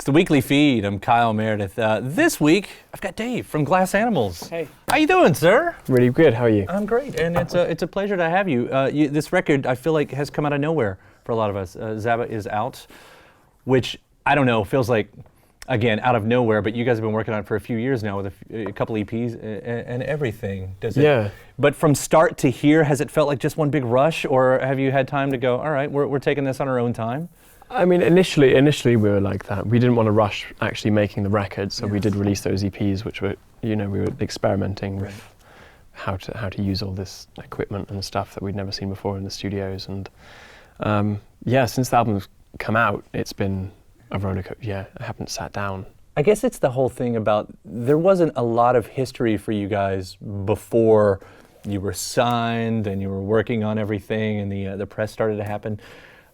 the Weekly Feed. I'm Kyle Meredith. This week, I've got Dave from Glass Animals. Hey. How you doing, sir? Really good, how are you? I'm great, and it's a pleasure to have you. This record, I feel like, has come out of nowhere for a lot of us. ZABA is out, which, I don't know, feels like, again, out of nowhere, but you guys have been working on it for a few years now with a couple EPs and everything, does it? Yeah. But from start to here, has it felt like just one big rush, or have you had time to go, all right, we're taking this on our own time? I mean, initially we were like that. We didn't want to rush actually making the record, so we did release those EPs, which were, we were experimenting with how to use all this equipment and stuff that we'd never seen before in the studios. And since the album's come out, it's been a roller coaster. Yeah, I haven't sat down. I guess it's the whole thing about, there wasn't a lot of history for you guys before you were signed and you were working on everything and the press started to happen.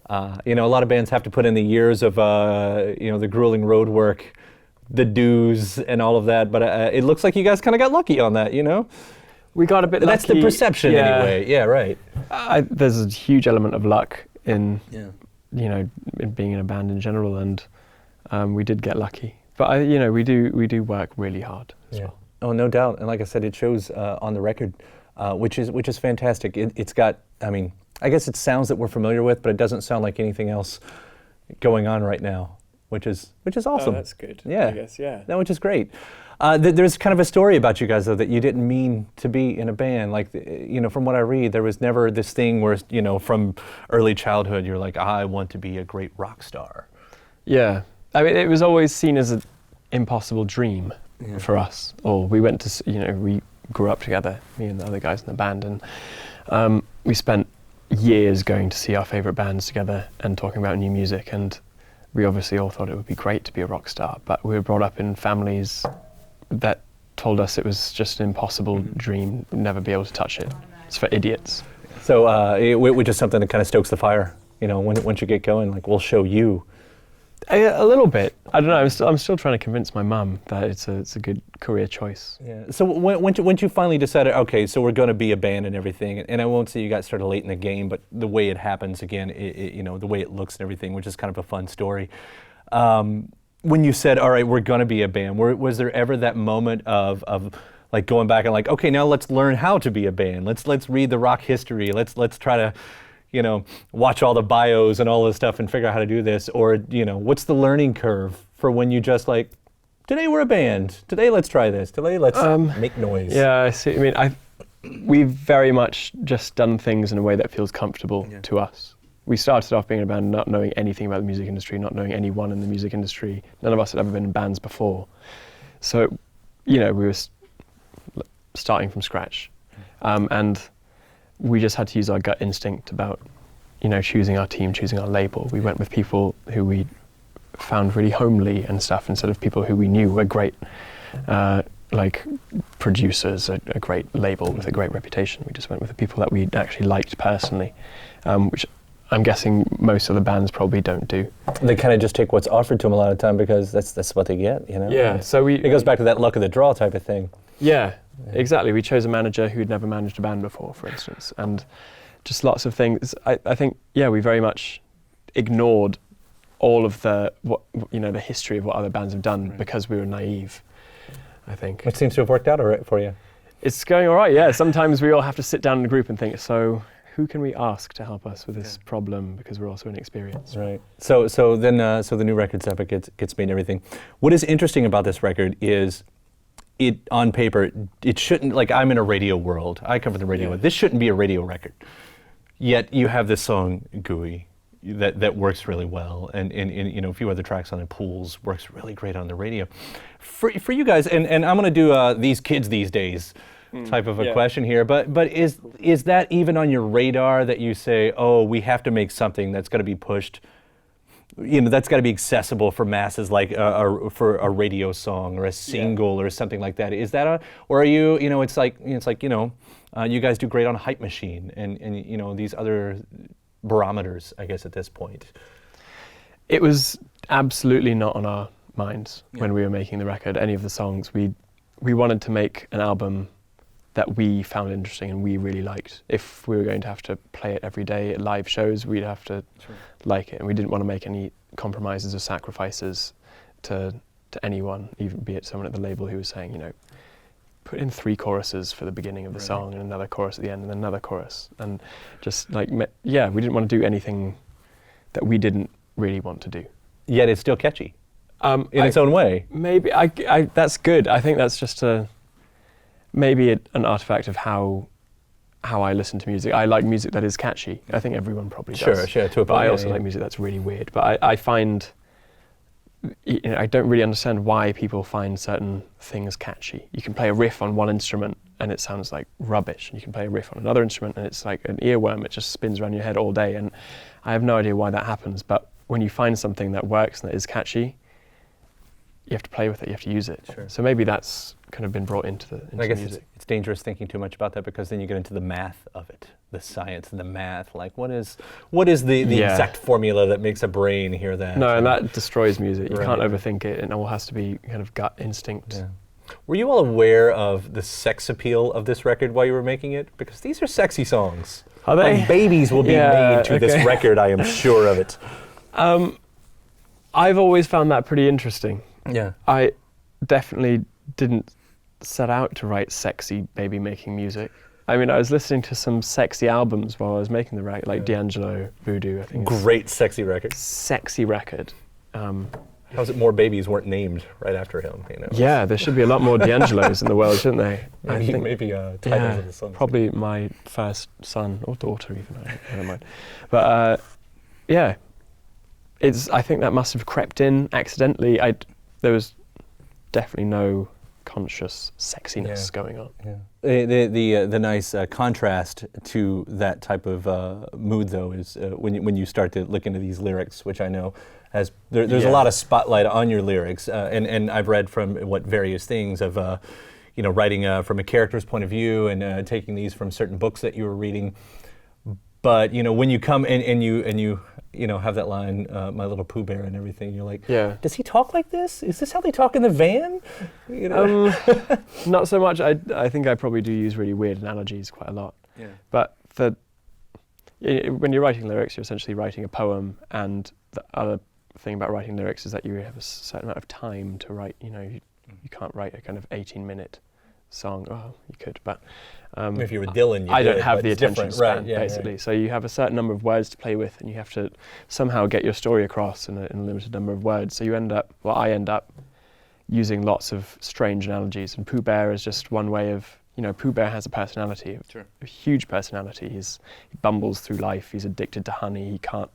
A lot of bands have to put in the years of, the grueling road work, the dues and all of that, but it looks like you guys kind of got lucky on that, We got a bit lucky. That's the perception anyway, yeah, right. There's a huge element of luck in, in being in a band in general, and we did get lucky. But, we do work really hard as well. Oh, no doubt, and like I said, it shows on the record, which is fantastic. It's got, I guess it's sounds that we're familiar with, but it doesn't sound like anything else going on right now, which is awesome. Oh, that's good. Yeah, I guess, yeah. No, which is great. There's kind of a story about you guys, though, that you didn't mean to be in a band. Like, from what I read, there was never this thing where, from early childhood, you're like, I want to be a great rock star. Yeah, I mean, it was always seen as an impossible dream for us. Or we went to, we grew up together, me and the other guys in the band, and we spent years going to see our favourite bands together and talking about new music, and we obviously all thought it would be great to be a rock star, but we were brought up in families that told us it was just an impossible dream, never be able to touch it. It's for idiots. So which is something that kind of stokes the fire, once you get going, like, we'll show you. A little bit. I don't know. I'm still trying to convince my mum that it's a good career choice. Yeah. So when you finally decided, okay, so we're going to be a band and everything, and I won't say you got started late in the game, but the way it happens again, the way it looks and everything, which is kind of a fun story. When you said, all right, we're going to be a band, was there ever that moment of like going back and like, okay, now let's learn how to be a band. Let's read the rock history. Let's try to, watch all the bios and all this stuff and figure out how to do this? Or, what's the learning curve for when you just like, today we're a band, today let's try this, today let's make noise? Yeah, I see. I mean, we've very much just done things in a way that feels comfortable to us. We started off being a band not knowing anything about the music industry, not knowing anyone in the music industry. None of us had ever been in bands before. So, we were starting from scratch. And we just had to use our gut instinct about, choosing our team, choosing our label. We went with people who we found really homely and stuff, instead of people who we knew were great, like producers, a great label with a great reputation. We just went with the people that we actually liked personally, which I'm guessing most of the bands probably don't do. They kind of just take what's offered to them a lot of time because that's what they get, Yeah, so it goes back to that luck of the draw type of thing. Yeah, exactly. We chose a manager who'd never managed a band before, for instance, and just lots of things. I think, we very much ignored all of the history of what other bands have done because we were naive, I think. Which seems to have worked out all right for you. It's going all right, yeah. Sometimes we all have to sit down in a group and think, so who can we ask to help us with this problem, because we're also inexperienced. Right. So the new record stuff, it gets made and everything. What is interesting about this record is it, on paper, it shouldn't, like, I'm in a radio world. I come from the radio world. This shouldn't be a radio record. Yet you have this song, Gooey, that works really well, and a few other tracks on it, Pools, works really great on the radio. For you guys, and I'm going to do these kids these days type of a question here, but is that even on your radar, that you say, oh, we have to make something that's going to be pushed, that's got to be accessible for masses, like for a radio song or a single or something like that? Is that or are you, it's like you guys do great on Hype Machine and these other barometers, I guess, at this point. It was absolutely not on our minds when we were making the record, any of the songs. We wanted to make an album that we found interesting and we really liked. If we were going to have to play it every day at live shows, we'd have to like it, and we didn't want to make any compromises or sacrifices to anyone, even be it someone at the label who was saying, you know, put in 3 choruses for the beginning of the song and another chorus at the end and another chorus. And just like, we didn't want to do anything that we didn't really want to do. Yet it's still catchy in its own way. Maybe, that's good. I think that's just maybe an artifact of how I listen to music. I like music that is catchy. I think everyone probably does. Sure, to a point. But I also like music that's really weird. But I find, you know, I don't really understand why people find certain things catchy. You can play a riff on one instrument and it sounds like rubbish. And you can play a riff on another instrument and it's like an earworm. It just spins around your head all day. And I have no idea why that happens. But when you find something that works and that is catchy, you have to play with it, you have to use it. Sure. So maybe that's kind of been brought into I guess music. It's dangerous thinking too much about that, because then you get into the math of it, the science and the math. Like, what is the exact formula that makes a brain hear that? No, and that destroys music. You Right. can't overthink it. It all has to be kind of gut instinct. Yeah. Were you all aware of the sex appeal of this record while you were making it? Because these are sexy songs. Are they? Like, babies will be made to this record, I am sure of it. I've always found that pretty interesting. Yeah. I definitely didn't set out to write sexy baby-making music. I mean, I was listening to some sexy albums while I was making the record, like D'Angelo, Voodoo, I think. Great sexy record. Sexy record. How's it more babies weren't named right after him? You know? Yeah, there should be a lot more D'Angelos in the world, shouldn't they? Maybe titles of the songs. Probably my first son or daughter even, I don't mind. But yeah, I think that must have crept in accidentally. There was definitely no conscious sexiness going on. Yeah. The nice contrast to that type of mood, though, is when you start to look into these lyrics, which I know there's a lot of spotlight on your lyrics, and I've read from various things of writing from a character's point of view and taking these from certain books that you were reading. But when you come and you have that line, my little Pooh Bear and everything, you're like, does he talk like this? Is this how they talk in the van? Not so much. I think I probably do use really weird analogies quite a lot. Yeah. But when you're writing lyrics, you're essentially writing a poem, and the other thing about writing lyrics is that you have a certain amount of time to write. You can't write a kind of 18-minute song. Oh, you could, but if you were Dylan, I don't have the attention span, right, basically. Right. So you have a certain number of words to play with, and you have to somehow get your story across in a limited number of words. So I end up using lots of strange analogies, and Pooh Bear is just one way of. Pooh Bear has a personality, a huge personality. He bumbles through life. He's addicted to honey. He can't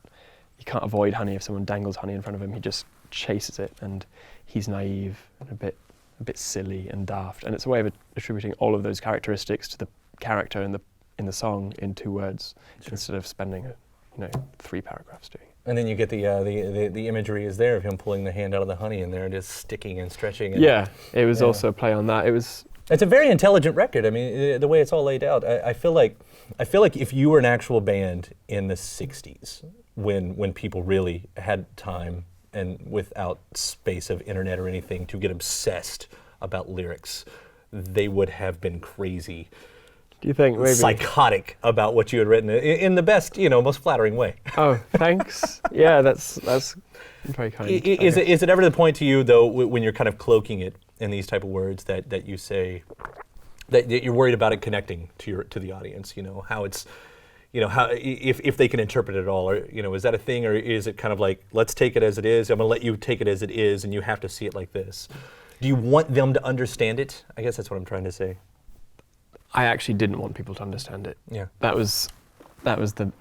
avoid honey. If someone dangles honey in front of him, he just chases it, and he's naive and a bit silly and daft. And it's a way of attributing all of those characteristics to the character in the song in 2 words, instead of spending 3 paragraphs doing it. And then you get the imagery is there of him pulling the hand out of the honey, and there it is, sticking and stretching. And it was also a play on that. It's a very intelligent record. I mean, the way it's all laid out, I feel like if you were an actual band in the '60s, when people really had time and without space of internet or anything to get obsessed about lyrics, they would have been crazy. Do you think maybe psychotic about what you had written in the best, most flattering way? Oh, thanks. Yeah, that's very kind. Is it ever the point to you, though, when you're kind of cloaking it in these type of words that you say that you're worried about it connecting to the audience? How it's, how if they can interpret it all, or is that a thing, or is it kind of like, let's take it as it is? I'm going to let you take it as it is, and you have to see it like this. Do you want them to understand it? I guess that's what I'm trying to say. I actually didn't want people to understand it. Yeah. That was the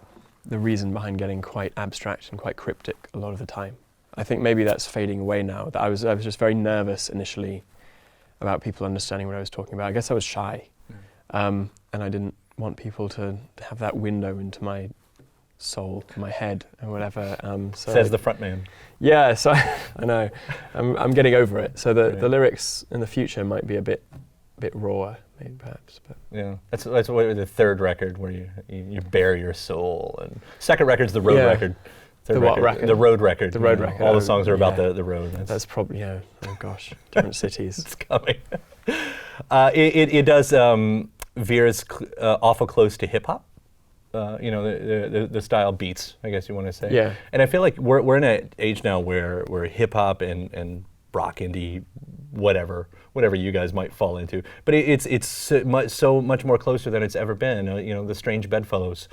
reason behind getting quite abstract and quite cryptic a lot of the time. I think maybe that's fading away now. That I was just very nervous initially about people understanding what I was talking about. I guess I was shy, and I didn't want people to have that window into my soul, my head, and whatever. Says the front man. Yeah, so I know. I'm getting over it. So the lyrics in the future might be a bit rawer, maybe perhaps. But yeah, that's what the third record where you bare your soul, and second record's the road record. The what record? The road record. The road record. All the songs are about the road. That's probably oh gosh, different cities. It's coming. It does veers awful close to hip hop. The style beats, I guess you want to say. Yeah. And I feel like we're in an age now where hip hop and rock, indie, whatever you guys might fall into. But it's so much more closer than it's ever been. You know, the Strange Bedfellows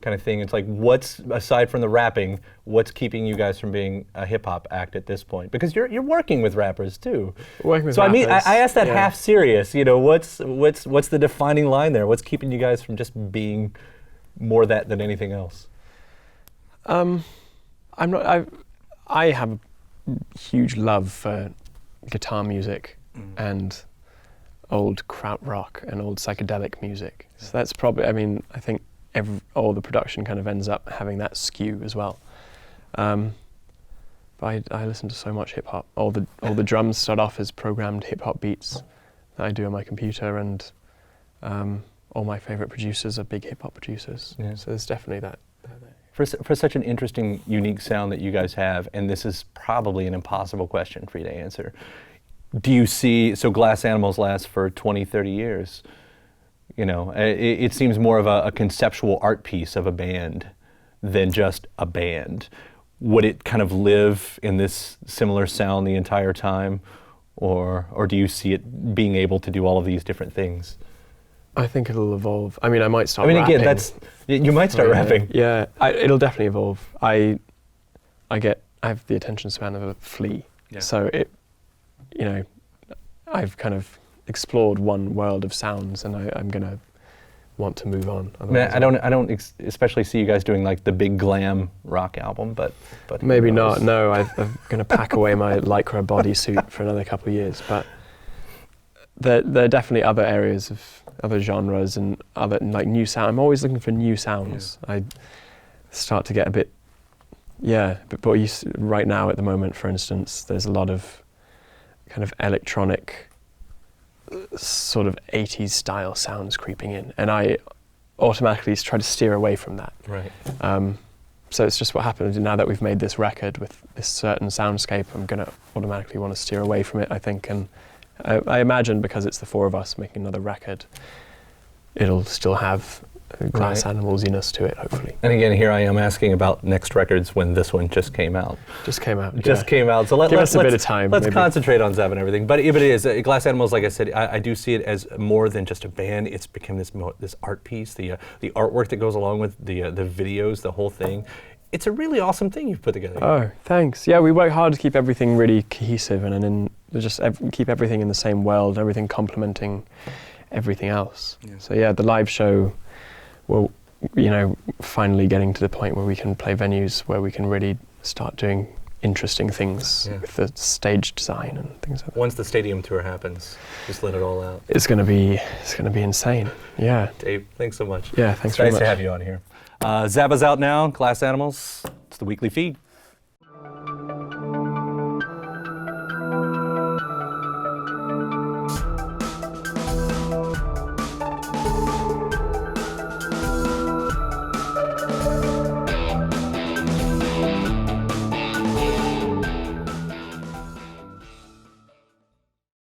kind of thing. It's like, what's, aside from the rapping, what's keeping you guys from being a hip hop act at this point? Because you're working with rappers too. Working with so rappers, I mean, I asked that yeah. half serious. You know, what's the defining line there? What's keeping you guys from just being more that than anything else? I have a huge love for guitar music and old krautrock and old psychedelic music. So that's probably, I mean, I think all the production kind of ends up having that skew as well. But I listen to so much hip hop. All the drums start off as programmed hip hop beats that I do on my computer, and all my favorite producers are big hip hop producers. Yeah. So there's definitely that. For such an interesting, unique sound that you guys have, and this is probably an impossible question for you to answer, do you see, so Glass Animals lasts for 20, 30 years, you know, it seems more of a conceptual art piece of a band than just a band. Would it kind of live in this similar sound the entire time, or do you see it being able to do all of these different things? I think it'll evolve. I mean, I might start rapping. Again, you might start rapping. Yeah, it'll definitely evolve. I have the attention span of a flea. Yeah. So I've kind of explored one world of sounds, and I'm gonna want to move on. I don't especially see you guys doing like the big glam rock album, but maybe not. No, I'm gonna pack away my Lycra bodysuit for another couple of years. But there are definitely other areas of other genres and other like new sound. I'm always looking for new sounds. Yeah. I start to get a bit, right now at the moment, for instance, there's a lot of kind of electronic sort of 80s style sounds creeping in, and I automatically try to steer away from that. Right. So it's just what happens now that we've made this record with this certain soundscape. I'm going to automatically want to steer away from it, I think, and I imagine because it's the four of us making another record, it'll still have Glass Animals-iness to it, hopefully. And again, here I am asking about next records when this one just came out. Just came out. Came out. So give us a bit of time. Let's concentrate on ZABA and everything. But if it is, Glass Animals, like I said, I do see it as more than just a band. It's become this art piece, the artwork that goes along with the videos, the whole thing. It's a really awesome thing you've put together. Oh, thanks. Yeah, we work hard to keep everything really cohesive and keep everything in the same world, everything complementing everything else. Yeah. So yeah, the live show, well, finally getting to the point where we can play venues where we can really start doing interesting things with the stage design and things like that. Once the stadium tour happens, just let it all out. It's gonna be insane. Yeah. Dave, thanks so much. Yeah, thanks very much. Nice to have you on here. ZABA's out now, Glass Animals. It's the weekly feed.